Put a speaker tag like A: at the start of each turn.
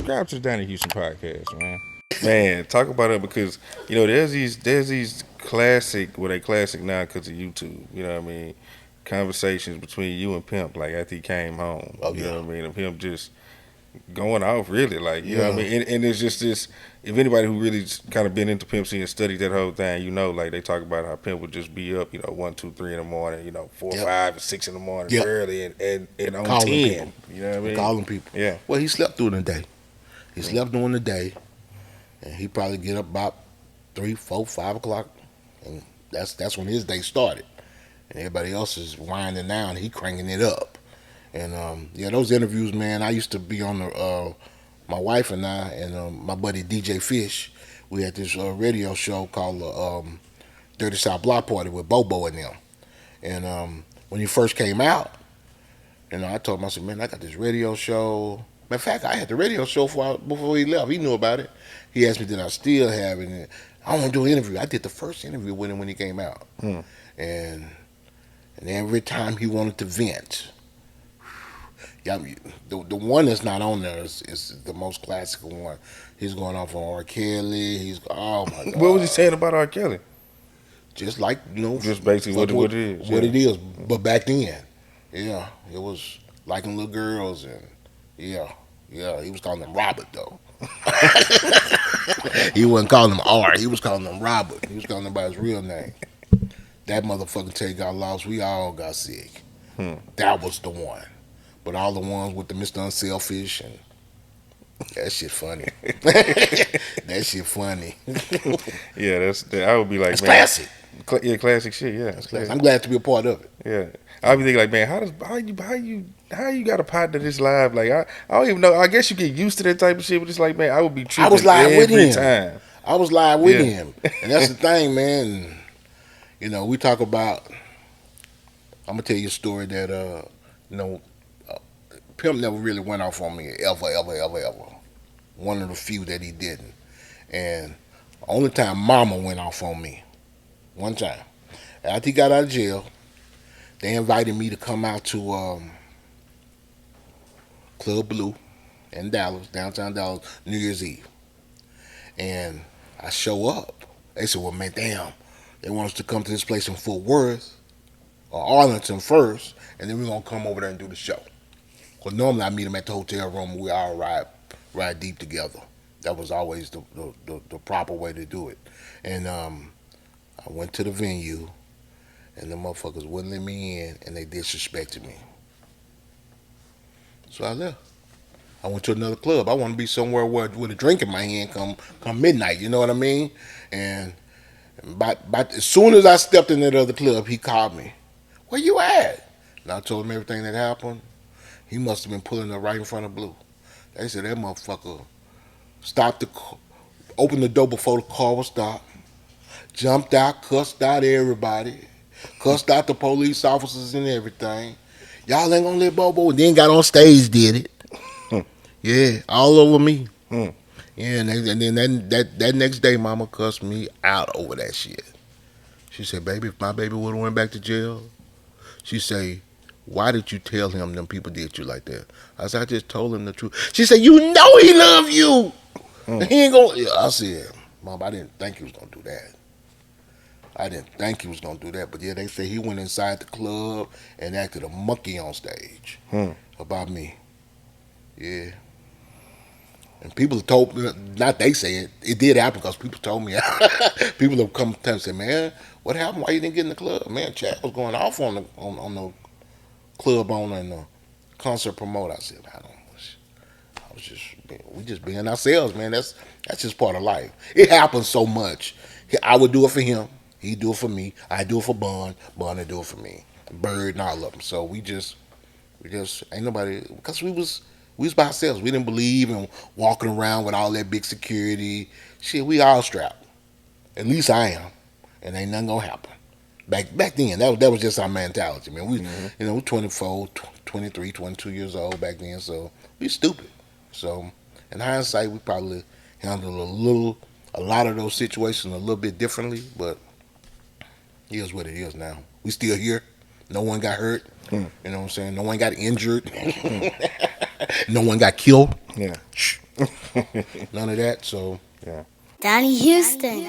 A: subscribe to the Donnie Houston podcast, man. Man, talk about it because there's these classic, well, they classic now because of YouTube. You know what I mean? Conversations between you and Pimp, like after he came home.
B: Oh
A: You
B: yeah,
A: know what I mean? Of him just going off, really, like you know what I
B: yeah,
A: mean. And it's just this. If anybody who really kind of been into Pimp C and studied that whole thing, like they talk about how Pimp would just be up, 1, 2, 3 in the morning, 4,
B: yep,
A: 5, 6 in the morning,
B: yep.
A: early, and on
B: Calling people,
A: 10. You know what I mean?
B: calling people.
A: Yeah.
B: Well, he slept during the day. He slept during the day, and he probably get up about 3, 4, 5 o'clock, and that's when his day started. And everybody else is winding down. He cranking it up. And yeah, those interviews, man. I used to be on the my wife and I and my buddy DJ Fish. We had this radio show called Dirty South Block Party with Bobo and them. And when he first came out, I told him, I said, man, I got this radio show. Matter of fact, I had the radio show before he left. He knew about it. He asked me, did I still have it? And I want to do an interview. I did the first interview with him when he came out.
A: Hmm.
B: And every time he wanted to vent, yeah, the one that's not on there is the most classical one. He's going off on R. Kelly. Oh my God.
A: What was he saying about R. Kelly?
B: Just like,
A: Just basically what it is.
B: What
A: Yeah.
B: it is. But back then, yeah, it was liking little girls and yeah, he was calling them Robert though. He wasn't calling him R. He was calling him Robert. He was calling him by his real name. That motherfucking tape got lost. We all got sick.
A: Hmm.
B: That was the one. But all the ones with the Mr. Unselfish and that shit funny. That shit funny.
A: Yeah, I would be like,
B: That's
A: man,
B: classic.
A: Yeah, classic shit. Yeah,
B: That's classic. I'm glad to be a part of it.
A: Yeah, I'd be thinking like, man, how you got a partner this live? Like, I don't even know. I guess you get used to that type of shit, but it's like, man, I would be tripping
B: I was live with
A: every
B: him.
A: time.
B: I was live with
A: Yeah.
B: him. And that's the thing, man. We talk about, I'm going to tell you a story that, Pimp never really went off on me, ever, ever, ever, ever. One of the few that he didn't. And only time Mama went off on me, one time. After he got out of jail, they invited me to come out to Club Blue in Dallas, downtown Dallas, New Year's Eve. And I show up. They said, well, man, damn. They want us to come to this place in Fort Worth or Arlington first, and then we're going to come over there and do the show. Because normally I meet them at the hotel room and we all ride deep together. That was always the proper way to do it. And I went to the venue, and the motherfuckers wouldn't let me in, and they disrespected me. So I left. I went to another club. I want to be somewhere with a drink in my hand come midnight, you know what I mean? And as soon as I stepped in that other club, he called me. Where you at? And I told him everything that happened. He must have been pulling up right in front of Blue. They said that motherfucker stopped opened the door before the car was stopped, jumped out, cussed out everybody, cussed out the police officers and everything. Y'all ain't gonna let Bobo. Then got on stage, did it. Yeah, all over me.
A: Hmm.
B: Yeah, and then that next day, Mama cussed me out over that shit. She said, baby, if my baby would have went back to jail, she say, why did you tell him them people did you like that? I said, I just told him the truth. She said, you know he love you.
A: Hmm.
B: He ain't gonna. I said, Mom, I didn't think he was gonna do that. I didn't think he was gonna do that. But yeah, they say he went inside the club and acted a monkey on stage about me. Yeah. And people told me, not they say it did happen because people told me. People have come to and said, man, what happened? Why you didn't get in the club? Man, Chad was going off on the club owner and the concert promoter. I said, we just being ourselves, man. That's just part of life. It happens so much. I would do it for him. He'd do it for me. I'd do it for Bun. Bun would do it for me. Bird and all of them. So we just ain't nobody, because we was by ourselves. We didn't believe in walking around with all that big security. Shit, we all strapped. At least I am. And ain't nothing gonna happen. Back then, that was just our mentality, man. We, we're 24, 23, 22 years old back then, so we stupid. So in hindsight, we probably handled a lot of those situations a little bit differently, but here's what it is now. We still here. No one got hurt. You know what I'm saying? No one got injured. No one got killed.
A: Yeah.
B: None of that. So
A: Yeah.
C: Donnie Houston.